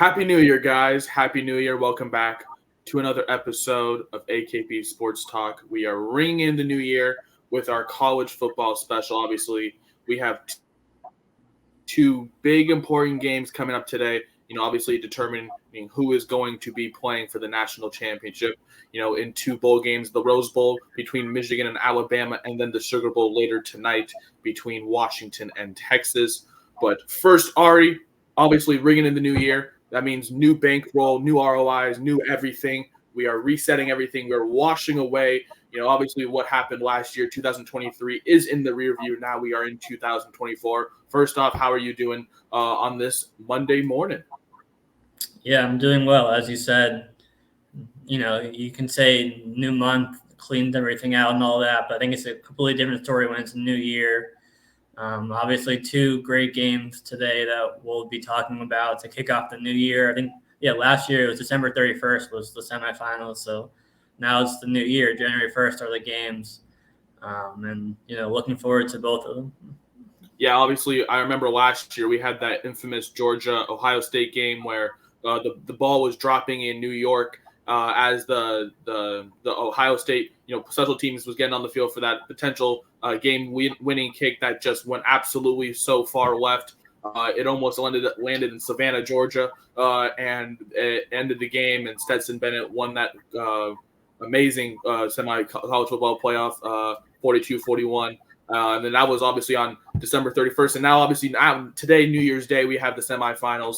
Happy New Year, guys. Happy New Year. Welcome back to another episode of AKP Sports Talk. We are ringing in the new year with our college football special. Obviously, we have two big important games coming up today. Obviously determining who is going to be playing for the national championship, in two bowl games, the Rose Bowl between Michigan and Alabama, and then the Sugar Bowl later tonight between Washington and Texas. But first, Ari, obviously ringing in the new year. That means new bankroll, new ROIs, new everything. We are resetting everything. We're washing away, obviously what happened last year, 2023, is in the rear view. Now we are in 2024. First off, how are you doing on this Monday morning? Yeah, I'm doing well. As you said, you can say new month, cleaned everything out and all that, but I think it's a completely different story when it's a new year. Obviously, two great games today that we'll be talking about to kick off the new year. I think, last year it was December 31st was the semifinals, so now it's the new year. January 1st are the games, and looking forward to both of them. Yeah, obviously, I remember last year we had that infamous Georgia-Ohio State game where the ball was dropping in New York as the Ohio State special teams was getting on the field for that potential game-winning kick that just went absolutely so far left. It almost landed in Savannah, Georgia, and it ended the game. And Stetson Bennett won that amazing semi-college football playoff, 42-41. And then that was obviously on December 31st. And now, obviously, today, New Year's Day, we have the semifinals.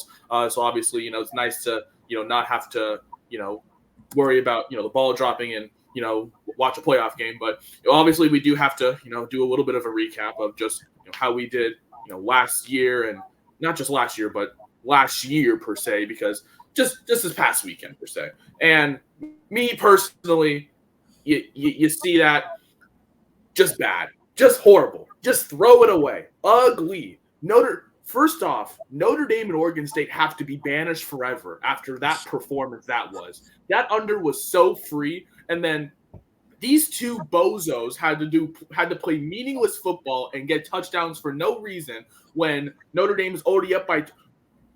So, obviously, it's nice to, not have to, worry about, the ball dropping and, watch a playoff game. But obviously, we do have to, do a little bit of a recap of just how we did, last year. And not just last year, but last year, per se, because just this past weekend, per se. And me, personally, you see that just bad. Just horrible. Just throw it away. Ugly. First off, Notre Dame and Oregon State have to be banished forever after that performance that was. That under was so free. And then these two bozos had to play meaningless football and get touchdowns for no reason when Notre Dame is already up by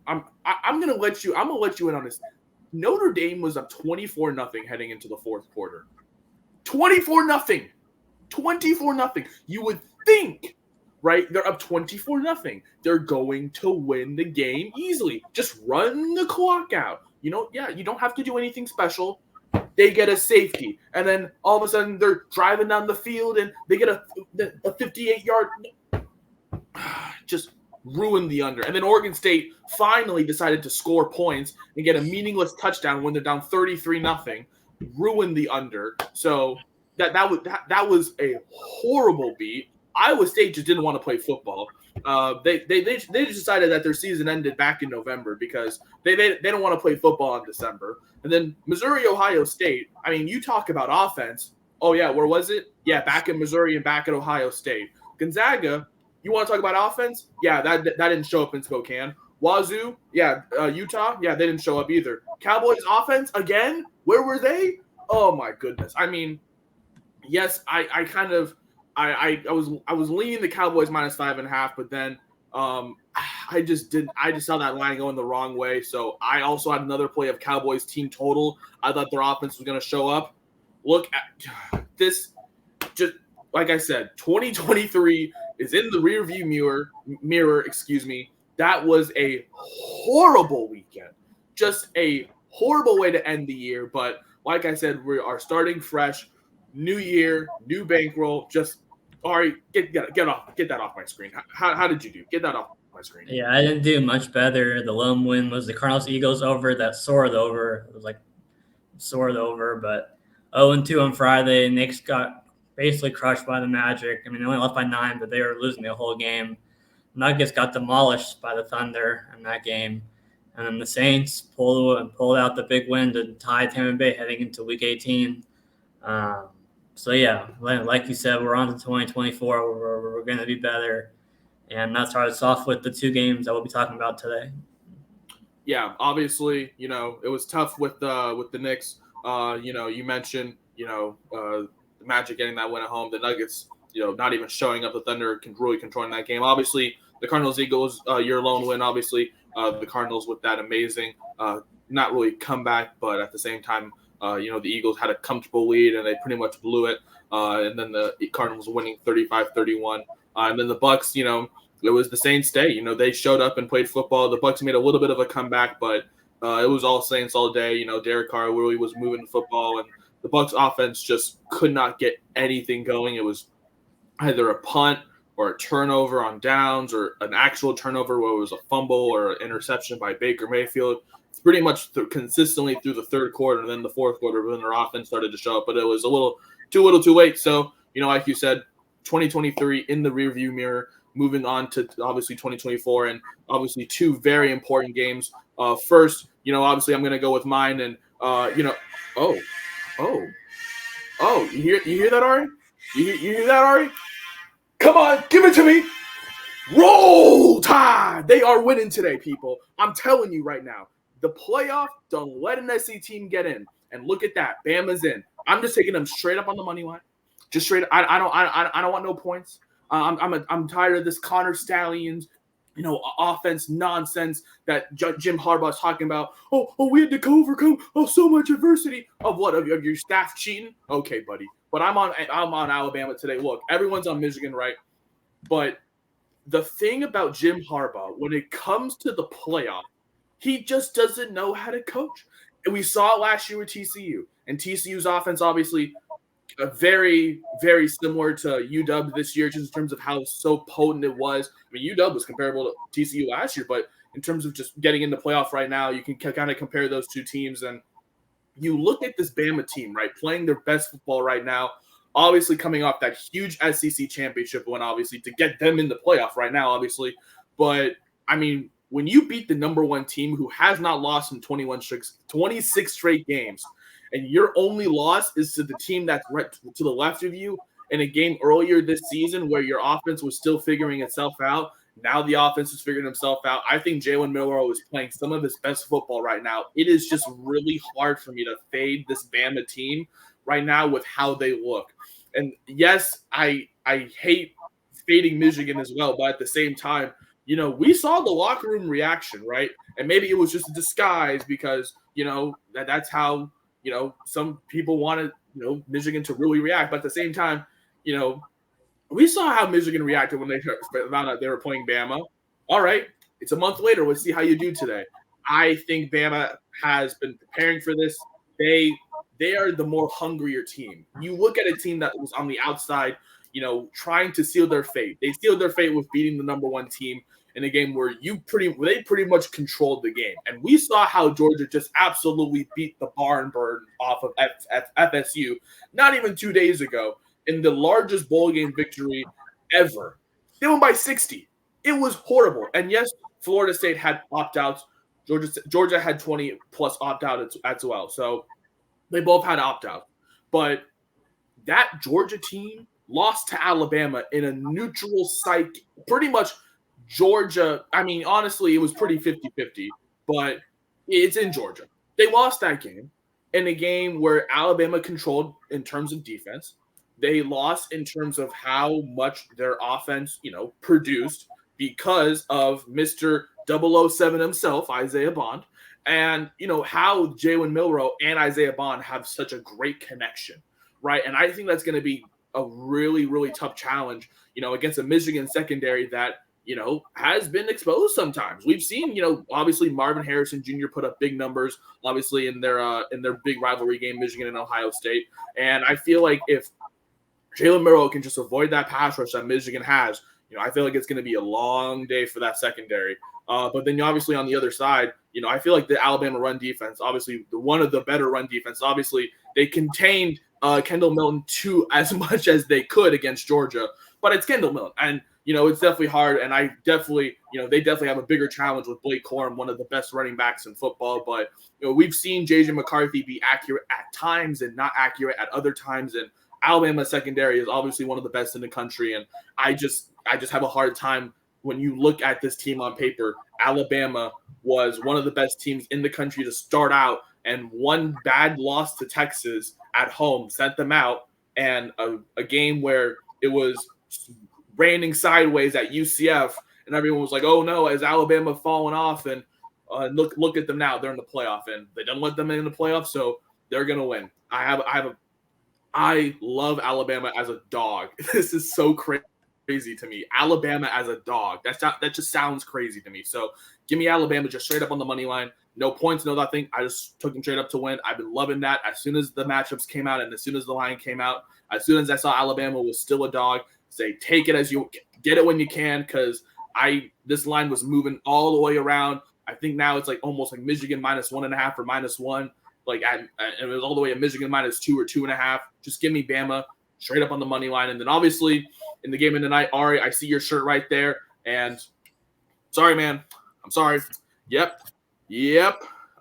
I'm gonna let you in on this. Notre Dame was up 24-0 heading into the fourth quarter. 24-0. 24-0. You would think, right? They're up 24-0. They're going to win the game easily. Just run the clock out. You don't have to do anything special. They get a safety. And then all of a sudden they're driving down the field and they get a 58-yard. Just ruin the under. And then Oregon State finally decided to score points and get a meaningless touchdown when they're down 33-0. Ruin the under. So that was a horrible beat. Iowa State just didn't want to play football. They just decided that their season ended back in November because they don't want to play football in December. And then Missouri, Ohio State. I mean, you talk about offense. Oh yeah, where was it? Yeah, back in Missouri and back at Ohio State. Gonzaga. You want to talk about offense? Yeah, that didn't show up in Spokane. Wazoo. Yeah, Utah. Yeah, they didn't show up either. Cowboys offense again. Where were they? Oh my goodness. I mean. Yes, I was leaning the Cowboys -5.5, but then I just saw that line going the wrong way. So I also had another play of Cowboys team total. I thought their offense was going to show up. Look at this. Just like I said, 2023 is in the rearview mirror. Excuse me. That was a horrible weekend. Just a horrible way to end the year. But like I said, we are starting fresh. New year, new bankroll. Just Ari, get that off my screen. How did you do? Get that off my screen. Yeah, I didn't do much better. The lone win was the Cardinals-Eagles over that soared over. It was like soared over, but 0-2 on Friday. Knicks got basically crushed by the Magic. I mean, they only left by 9, but they were losing the whole game. Nuggets got demolished by the Thunder in that game. And then the Saints pulled out the big win to tie Tampa Bay heading into Week 18. So, yeah, like you said, we're on to 2024. We're going to be better. And that starts off with the two games that we'll be talking about today. Yeah, obviously, it was tough with the Knicks. You mentioned, the Magic getting that win at home. The Nuggets, not even showing up. The Thunder really controlling that game. Obviously, the Cardinals-Eagles year lone win, obviously. The Cardinals with that amazing, not really comeback, but at the same time, the Eagles had a comfortable lead and they pretty much blew it. And then the Cardinals winning 35-31. And then the Bucks, it was the Saints' day. They showed up and played football. The Bucks made a little bit of a comeback, but it was all Saints all day. Derek Carr really was moving the football, and the Bucks offense just could not get anything going. It was either a punt or a turnover on downs or an actual turnover where it was a fumble or an interception by Baker Mayfield. It's pretty much consistently through the third quarter, and then the fourth quarter when their offense started to show up, but it was a little too late. So, like you said, 2023 in the rearview mirror, moving on to obviously 2024, and obviously two very important games. First, obviously I'm going to go with mine, and oh, you hear that, Ari? You hear that, Ari? Come on, give it to me. Roll Tide! They are winning today, people. I'm telling you right now. The playoff, don't let an SC team get in. And look at that. Bama's in. I'm just taking them straight up on the money line. Just straight up. I don't want no points. I'm tired of this Connor Stallions, offense nonsense that Jim Harbaugh's talking about. Oh, we had to overcome so much adversity. Of what? Of your staff cheating? Okay, buddy. But I'm on Alabama today. Look, everyone's on Michigan, right? But the thing about Jim Harbaugh, when it comes to the playoff, he just doesn't know how to coach. And we saw it last year with TCU. And TCU's offense, obviously, very, very similar to UW this year, just in terms of how so potent it was. I mean, UW was comparable to TCU last year, but in terms of just getting in the playoff right now, you can kind of compare those two teams. And you look at this Bama team, right, playing their best football right now, obviously coming off that huge SEC championship win, obviously, to get them in the playoff right now, obviously. But, I mean, when you beat the number one team who has not lost in 26 straight games, and your only loss is to the team that's right to the left of you in a game earlier this season where your offense was still figuring itself out, now the offense is figuring himself out. I think Jalen Milroe is playing some of his best football right now. It is just really hard for me to fade this Bama team right now with how they look. And yes, I hate fading Michigan as well, but at the same time, we saw the locker room reaction, right? And maybe it was just a disguise because, that's how, some people wanted, Michigan to really react. But at the same time, we saw how Michigan reacted when they found out they were playing Bama. All right, it's a month later. Let's see how you do today. I think Bama has been preparing for this. They are the more hungrier team. You look at a team that was on the outside, trying to seal their fate. They sealed their fate with beating the number one team in a game where they pretty much controlled the game. And we saw how Georgia just absolutely beat the barn burn off of FSU not even 2 days ago in the largest bowl game victory ever. They won by 60. It was horrible. And yes, Florida State had opt-outs. Georgia had 20 plus opt-out as well. So they both had opt-out. But that Georgia team lost to Alabama in a neutral site. Pretty much Georgia, I mean, honestly, it was pretty 50-50, but it's in Georgia. They lost that game in a game where Alabama controlled in terms of defense. They lost in terms of how much their offense, produced because of Mr. 007 himself, Isaiah Bond, and, how Jalen Milroe and Isaiah Bond have such a great connection, right? And I think that's going to be a really, really tough challenge, against a Michigan secondary that, has been exposed sometimes. We've seen, obviously Marvin Harrison Jr. put up big numbers, obviously in their big rivalry game, Michigan and Ohio State. And I feel like if Jalen Milroe can just avoid that pass rush that Michigan has, I feel like it's going to be a long day for that secondary. But then obviously on the other side, I feel like the Alabama run defense, obviously one of the better run defense, obviously they contained Kendall Milton to as much as they could against Georgia, but it's Kendall Milton. And, it's definitely hard. And they definitely have a bigger challenge with Blake Corum, one of the best running backs in football. But, we've seen J.J. McCarthy be accurate at times and not accurate at other times. And Alabama secondary is obviously one of the best in the country. And I just have a hard time when you look at this team on paper. Alabama was one of the best teams in the country to start out, and one bad loss to Texas at home sent them out, and a game where it was raining sideways at UCF, and everyone was like, "Oh no, is Alabama falling off?" And look at them now; they're in the playoff, and they didn't let them in the playoff, so they're gonna win. I love Alabama as a dog. This is so crazy to me. Alabama as a dog. That just sounds crazy to me. So give me Alabama just straight up on the money line. No points, no nothing. I just took them straight up to win. I've been loving that. As soon as the matchups came out and as soon as the line came out, as soon as I saw Alabama was still a dog, say take it as you get it when you can, because this line was moving all the way around. I think now it's like almost like Michigan -1.5 or -1. Like and it was all the way at Michigan -2 or 2.5. Just give me Bama straight up on the money line. And then obviously in the game of the night, Ari, I see your shirt right there. And sorry, man. I'm sorry. Yep.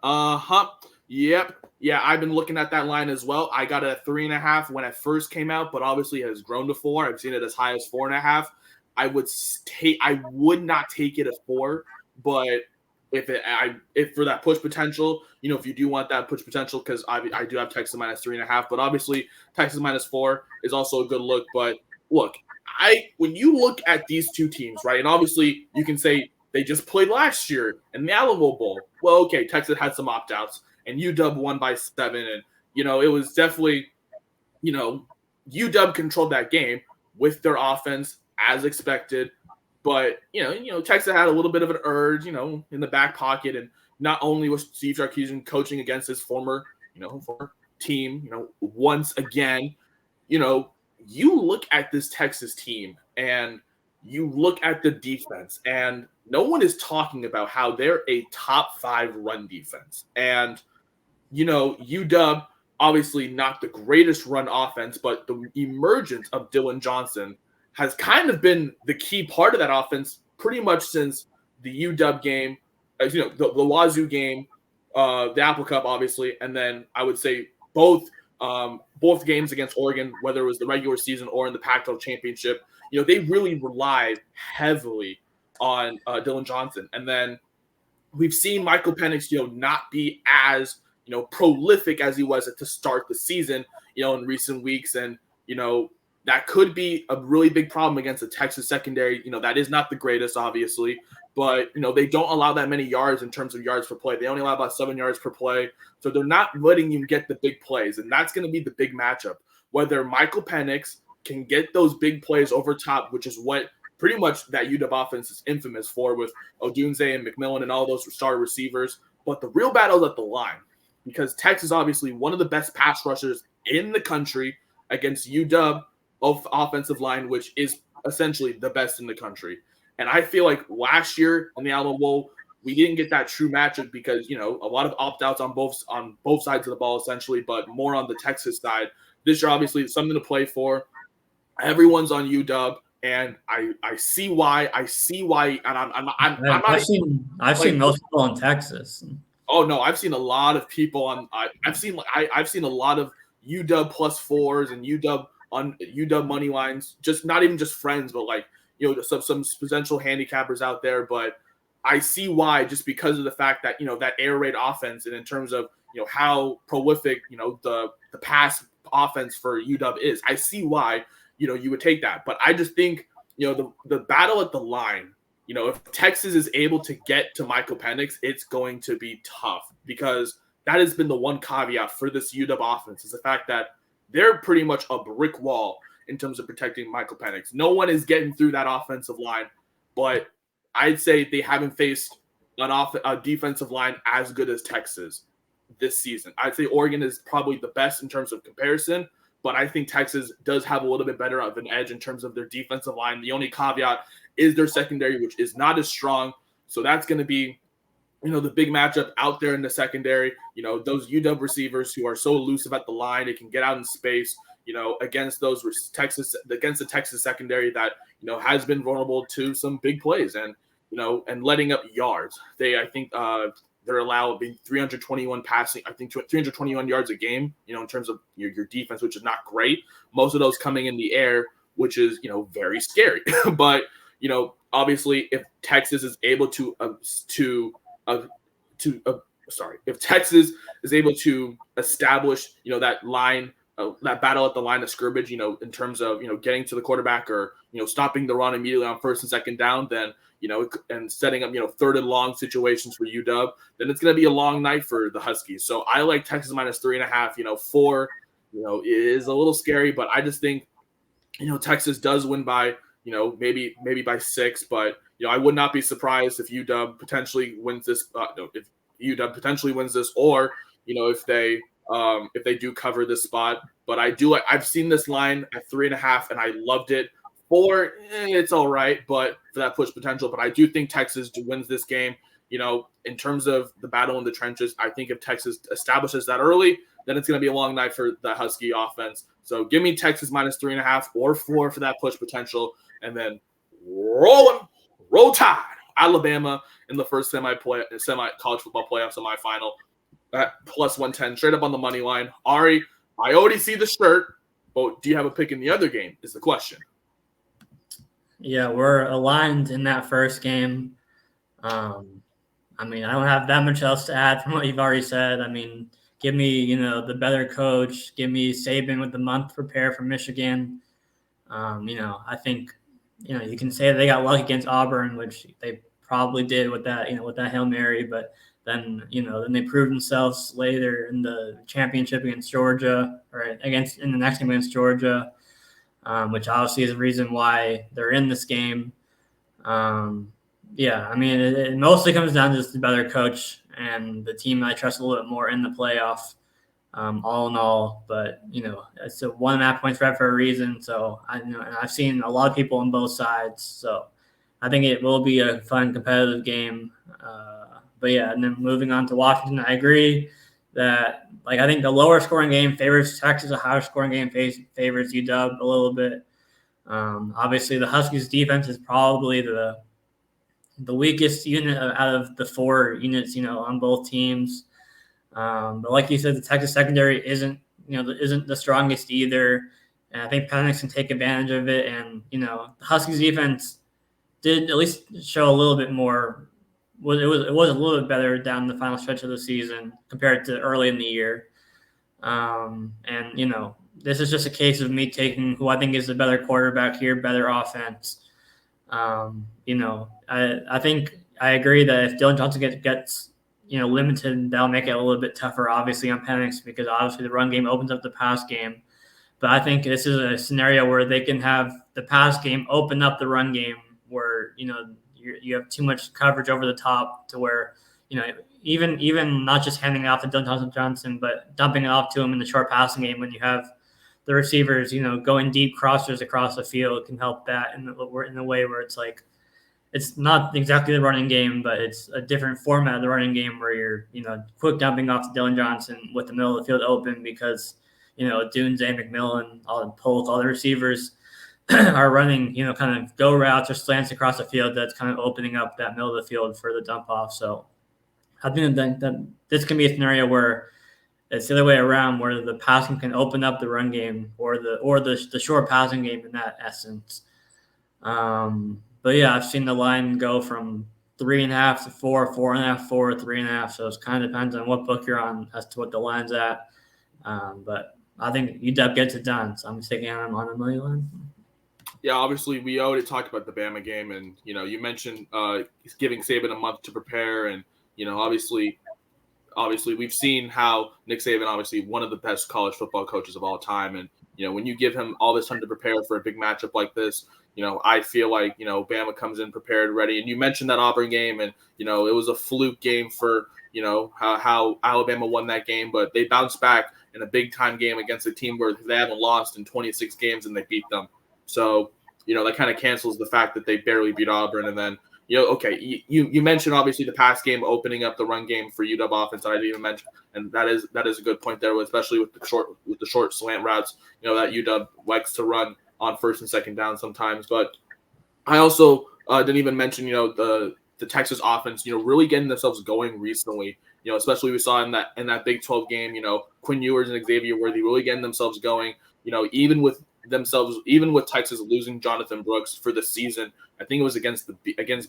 Uh-huh. Yep. Yeah, I've been looking at that line as well. I got it at 3.5 when it first came out, but obviously it has grown to 4. I've seen it as high as 4.5. I would not take it at 4, but if for that push potential, if you do want that push potential, because I do have Texas -3.5, but obviously Texas -4 is also a good look. But look, when you look at these two teams, right, and obviously you can say they just played last year in the Alamo Bowl. Well, okay, Texas had some opt-outs, and UW won by 7, and it was definitely, UW controlled that game with their offense as expected. But Texas had a little bit of an urge, in the back pocket, and not only was Steve Sarkisian coaching against his former team, once again, you look at this Texas team and you look at the defense, and no one is talking about how they're a top 5 run defense. And UW obviously not the greatest run offense, but the emergence of Dylan Johnson has kind of been the key part of that offense pretty much since the UW game, the Wazoo game, the Apple Cup, obviously, and then I would say both games against Oregon, whether it was the regular season or in the Pac-12 championship. They really relied heavily on Dylan Johnson, and then we've seen Michael Penix, not be as prolific as he was to start the season, in recent weeks, and that could be a really big problem against the Texas secondary. That is not the greatest, obviously, but, they don't allow that many yards in terms of yards per play. They only allow about 7 yards per play. So they're not letting you get the big plays. And that's going to be the big matchup, whether Michael Penix can get those big plays over top, which is what pretty much that UW offense is infamous for with Odunze and McMillan and all those star receivers. But the real battle is at the line, because Texas obviously one of the best pass rushers in the country against UW of offensive line, which is essentially the best in the country. And I feel like last year in the Alamo Bowl, we didn't get that true matchup because, a lot of opt-outs on both sides of the ball, essentially, but more on the Texas side. This year, obviously, it's something to play for. Everyone's on UW, and I see why. And I've seen most people on Texas. Oh no, I've seen a lot of people on. I've seen a lot of UW +4s and UW on UW money lines. Just not even just friends, but like some potential handicappers out there. But I see why, just because of the fact that that air raid offense, and in terms of how prolific the pass offense for UW is. I see why you would take that, but I just think the battle at the line. If Texas is able to get to Michael Penix, it's going to be tough, because that has been the one caveat for this UW offense, is the fact that they're pretty much a brick wall in terms of protecting Michael Penix. No one is getting through that offensive line, but I'd say they haven't faced a defensive line as good as Texas this season. I'd say Oregon is probably the best in terms of comparison, but I think Texas does have a little bit better of an edge in terms of their defensive line. The only caveat is their secondary, which is not as strong. So that's going to be, the big matchup out there in the secondary. Those UW receivers who are so elusive at the line, they can get out in space, against the Texas secondary that, has been vulnerable to some big plays and letting up yards. I think they're allowed 321 passing, I think 321 yards a game, in terms of your defense, which is not great. Most of those coming in the air, which is, very scary. But, obviously if Texas is able if Texas is able to establish, that line that battle at the line of scrimmage, in terms of, getting to the quarterback or, stopping the run immediately on first and second down, then, and setting up, third and long situations for UW, then it's going to be a long night for the Huskies. So I like Texas minus 3.5, 4, is a little scary, but I just think, Texas does win by, maybe by 6, but, I would not be surprised if UW potentially wins this, if UW potentially wins this, or, if they do cover this spot. But I've seen this line at 3.5 and I loved it. 4, it's all right, but for that push potential. But I do think Texas wins this game. In terms of the battle in the trenches, I think if Texas establishes that early, then it's going to be a long night for the Husky offense. So give me Texas minus 3.5 or 4 for that push potential, and then roll Tide. Alabama in the first semi college football playoff semifinal at plus 110, straight up on the money line. Ari, I already see the shirt, but do you have a pick in the other game is the question. Yeah, we're aligned in that first game. I don't have that much else to add from what you've already said. Give me, the better coach. Give me Saban with the month to prepare for Michigan. I think, you can say they got lucky against Auburn, which they probably did with that, with that Hail Mary. But then, then they proved themselves later in the championship against Georgia, or in the next game against Georgia, which obviously is the reason why they're in this game. It mostly comes down to just the better coach and the team I trust a little bit more in the playoff, all in all. But, it's a 1.5 point spread for a reason. So, and I've seen a lot of people on both sides. So I think it will be a fun, competitive game. And then moving on to Washington, I agree that, I think the lower scoring game favors Texas, a higher scoring game favors UW a little bit. Obviously, the Huskies' defense is probably the weakest unit out of the 4 units, on both teams. But like you said, the Texas secondary isn't the strongest either. And I think Penix can take advantage of it. And, the Huskies defense did at least show a little bit more. It was a little bit better down the final stretch of the season compared to early in the year. This is just a case of me taking who I think is the better quarterback here, better offense. I think I agree that if Dylan Johnson gets limited, that'll make it a little bit tougher, obviously, on Penix, because obviously the run game opens up the pass game. But I think this is a scenario where they can have the pass game open up the run game, where you have too much coverage over the top to where even not just handing it off to Dylan Johnson, but dumping it off to him in the short passing game when you have the receivers, going deep crossers across the field can help that in a way where it's not exactly the running game, but it's a different format of the running game where you're, quick dumping off to Dylan Johnson with the middle of the field open because, Dunze, McMillan, all the receivers are running, kind of go routes or slants across the field that's kind of opening up that middle of the field for the dump off. So I think that this can be a scenario where it's the other way around, where the passing can open up the run game or the short passing game in that essence. But yeah, I've seen the line go from 3.5 to 4, 4.5, 4, 3.5. So it kind of depends on what book you're on as to what the line's at. But I think UW gets it done. So I'm taking them on the money line. Yeah, obviously we already talked about the Bama game, and you mentioned giving Saban a month to prepare, and obviously we've seen how Nick Saban, obviously one of the best college football coaches of all time, and when you give him all this time to prepare for a big matchup like this, I feel like Bama comes in prepared, ready. And you mentioned that Auburn game, and it was a fluke game for how Alabama won that game, but they bounced back in a big time game against a team where they haven't lost in 26 games and they beat them. So that kind of cancels the fact that they barely beat Auburn. And then okay, you mentioned obviously the pass game opening up the run game for UW offense. I didn't even mention, and that is a good point there, especially with the short slant routes. That UW likes to run on first and second down sometimes. But I also didn't even mention the Texas offense really getting themselves going recently. Especially we saw in that Big 12 game. Quinn Ewers and Xavier Worthy really getting themselves going. Even with Texas losing Jonathan Brooks for the season. I think it was against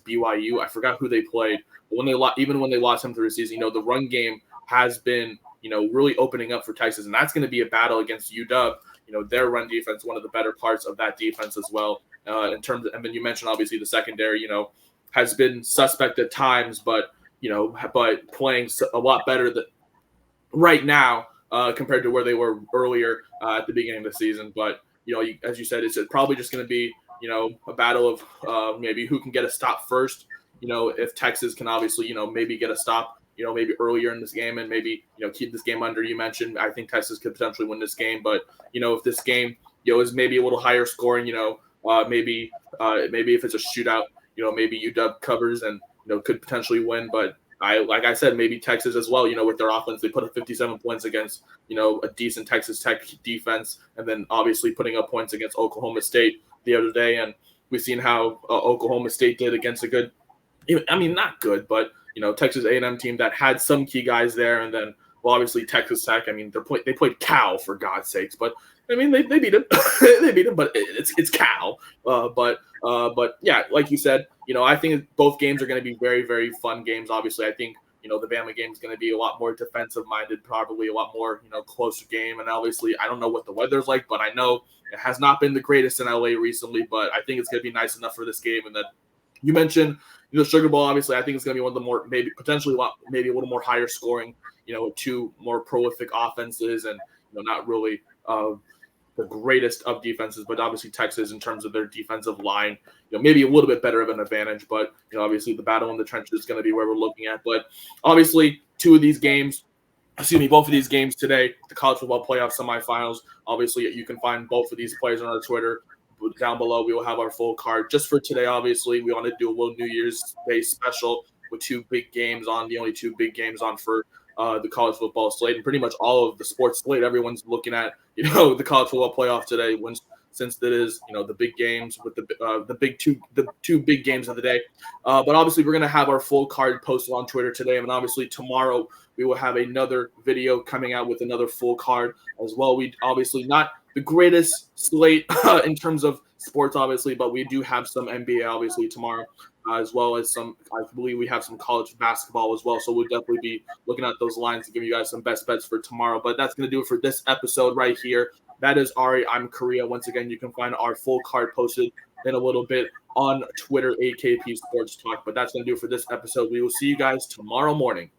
BYU. I forgot who they played. But when they lost him for the season, the run game has been really opening up for Texas. And that's going to be a battle against UW. Their run defense, one of the better parts of that defense as well. In terms of, and then you mentioned obviously the secondary, has been suspect at times, but playing a lot better right now compared to where they were earlier at the beginning of the season. But as you said, it's probably just going to be a battle of maybe who can get a stop first. If Texas can obviously maybe get a stop maybe earlier in this game and maybe keep this game under. You mentioned I think Texas could potentially win this game, but if this game is maybe a little higher scoring, maybe if it's a shootout, maybe UW covers and could potentially win. But like I said, maybe Texas as well, with their offense, they put up 57 points against, a decent Texas Tech defense, and then obviously putting up points against Oklahoma State the other day. And we've seen how Oklahoma State did against a good, not good, but, Texas A&M team that had some key guys there. And then, well, obviously Texas Tech, they played Cal for God's sakes, but they beat him. They beat him, but it's Cal. But yeah, like you said, I think both games are going to be very, very fun games. Obviously, I think the Bama game is going to be a lot more defensive minded, probably a lot more closer game. And obviously, I don't know what the weather's like, but I know it has not been the greatest in LA recently. But I think it's going to be nice enough for this game. And then you mentioned Sugar Bowl. Obviously, I think it's going to be one of the more maybe a little more higher scoring. Two more prolific offenses, and not really the greatest of defenses, but obviously Texas in terms of their defensive line, maybe a little bit better of an advantage, but obviously the battle in the trenches is going to be where we're looking at. But obviously both of these games today, the college football playoff semifinals, obviously you can find both of these players on our Twitter. Down below, we will have our full card. Just for today, obviously, we want to do a little New Year's Day special with the only two big games on for the college football slate, and pretty much all of the sports slate. Everyone's looking at the college football playoff today, since it is the big games with the two big games of the day. But obviously, we're gonna have our full card posted on Twitter today, and obviously tomorrow we will have another video coming out with another full card as well. We obviously not the greatest slate in terms of sports, obviously, but we do have some NBA obviously tomorrow. As well as I believe we have some college basketball as well. So we'll definitely be looking at those lines to give you guys some best bets for tomorrow. But that's going to do it for this episode right here. That is Ari. I'm Korea. Once again, you can find our full card posted in a little bit on Twitter, AKP Sports Talk. But that's going to do it for this episode. We will see you guys tomorrow morning.